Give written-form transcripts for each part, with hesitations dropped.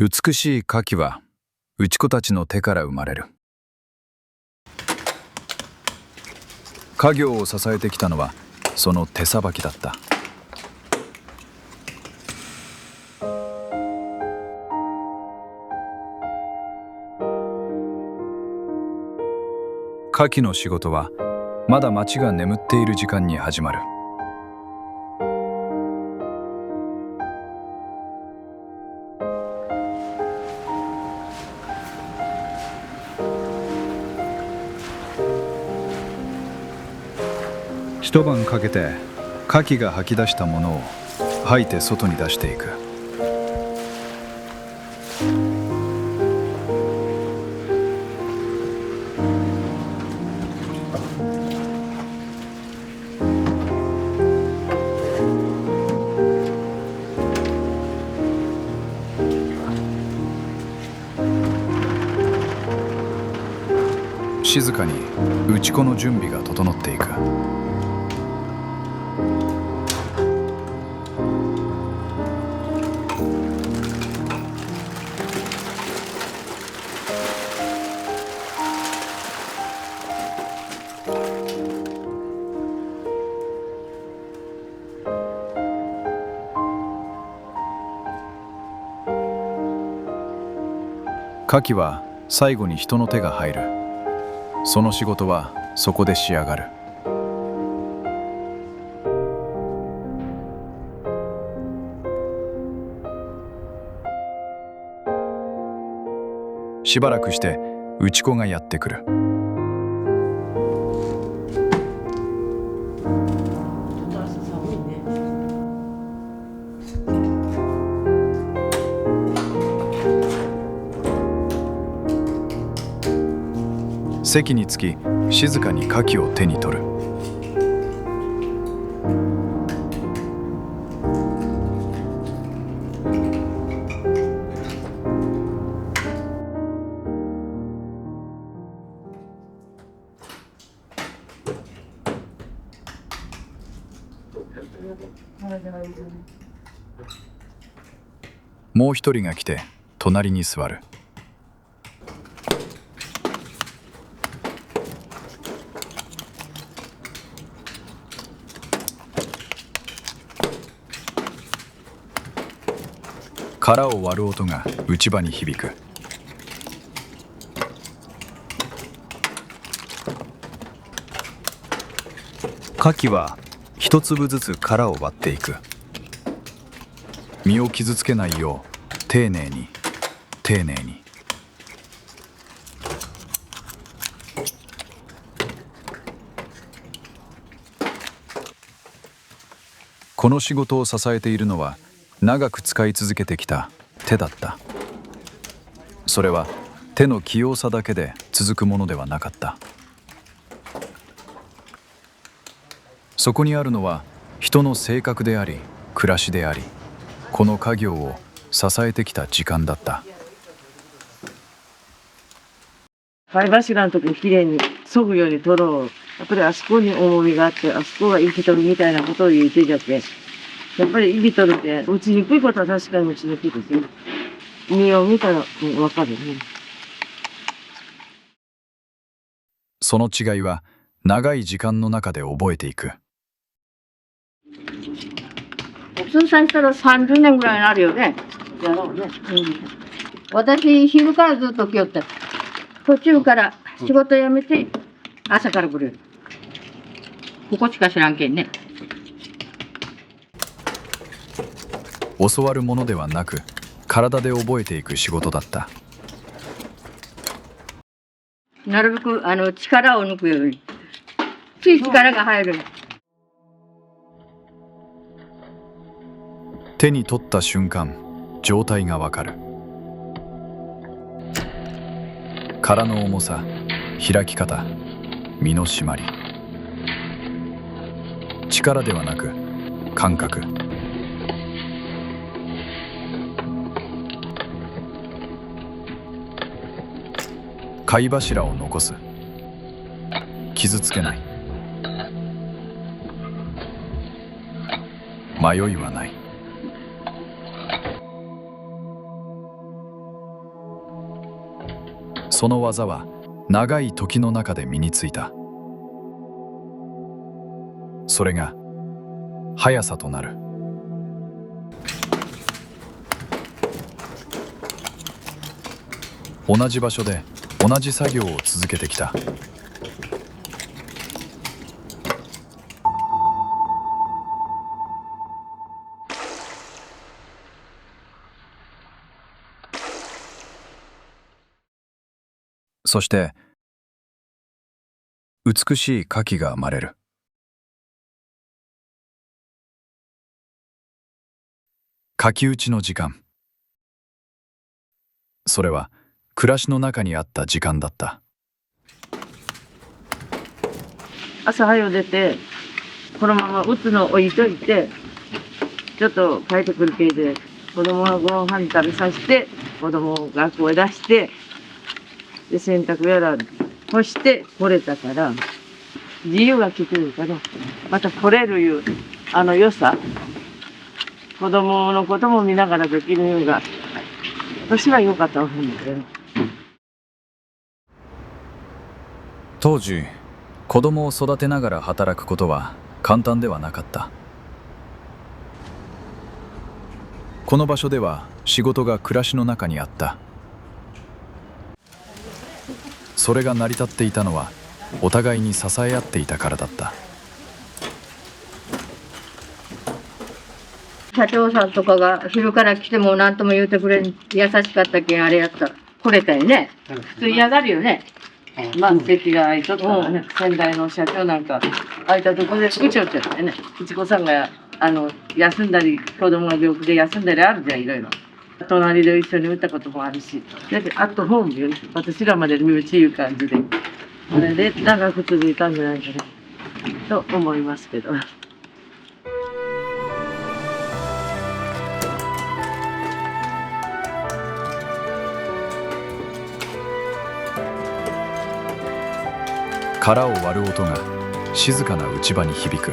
美しい花器は内子たちの手から生まれる。家業を支えてきたのはその手さばきだった。花器の仕事はまだ町が眠っている時間に始まる。一晩かけて花器が吐き出したものを吐いて外に出していく。静かに内子の準備が整っていく。花器は最後に人の手が入る。その仕事はそこで仕上がる。しばらくして内子がやってくる。席につき静かに花器を手に取る。もう一人が来て隣に座る。殻を割る音が内場に響く。花器は一粒ずつ殻を割っていく。身を傷つけないよう丁寧に丁寧に。この仕事を支えているのは長く使い続けてきた手だった。それは手の器用さだけで続くものではなかった。そこにあるのは人の性格であり暮らしであり、この家業を支えてきた時間だった。貝柱のとこにきれいに削ぐように取ろう。やっぱりあそこに重みがあって、あそこが生きとるみたいなことを言ってじゃけ。やっぱり生きとるって打ちにくいことは確かに打ちにくいですよ。身を見たら分かるね。その違いは長い時間の中で覚えていく。通算したら30年ぐらいになるよね。やろうね。私昼からずっと来よって、途中から仕事辞めて朝から来る。ここしか知らんけんね。教わるものではなく体で覚えていく仕事だった。なるべく力を抜くようについ力が入る。手に取った瞬間状態がわかる。殻の重さ、開き方、身の締まり。力ではなく感覚。貝柱を残す。傷つけない。迷いはない。その技は長い時の中で身についた。それが速さとなる。同じ場所で同じ作業を続けてきた。そして美しい花器が生まれる。書き打ちの時間。それは暮らしの中にあった時間だった。朝早う出て、このまま打つの置いといて、ちょっと帰ってくる系で、子供はご飯食べさせて、子供を学校へ出して、で、洗濯やら干して来れたから、自由が利くるから、また来れるいう、良さ、子供のことも見ながらできるのが、私は良かったと思うんだよね。当時、子供を育てながら働くことは簡単ではなかった。この場所では仕事が暮らしの中にあった。それが成り立っていたのはお互いに支え合っていたからだった。社長さんとかが昼から来ても何とも言うてくれん、優しかったけんあれやったら来れたよね。普通嫌がるよね。まあ、席が空いとったらね、先代の社長なんか、空いたとこでうちょうちょってね、いちこさんが、休んだり、子供が病気で休んだりあるじゃん、いろいろ。隣で一緒に打ったこともあるし、だけど、アットホームよね、私らまで身内いう感じで、それで長く続いたんじゃないかな、と思いますけど。殻を割る音が静かな内場に響く。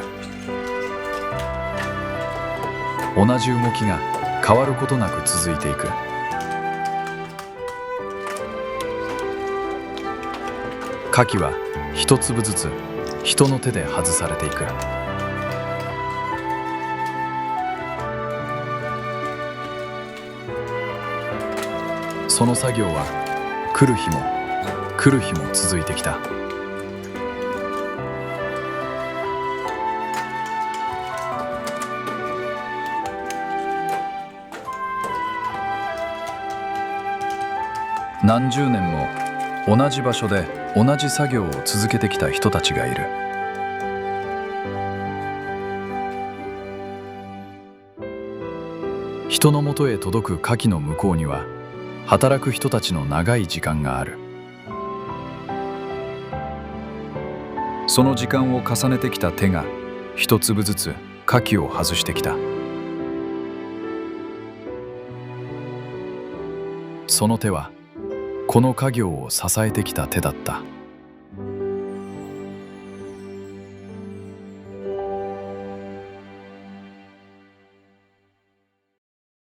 同じ動きが変わることなく続いていく。花器は一粒ずつ人の手で外されていく。その作業は来る日も来る日も続いてきた。何十年も同じ場所で同じ作業を続けてきた人たちがいる。人のもとへ届く花器の向こうには働く人たちの長い時間がある。その時間を重ねてきた手が一粒ずつ花器を外してきた。その手はこの家業を支えてきた手だった。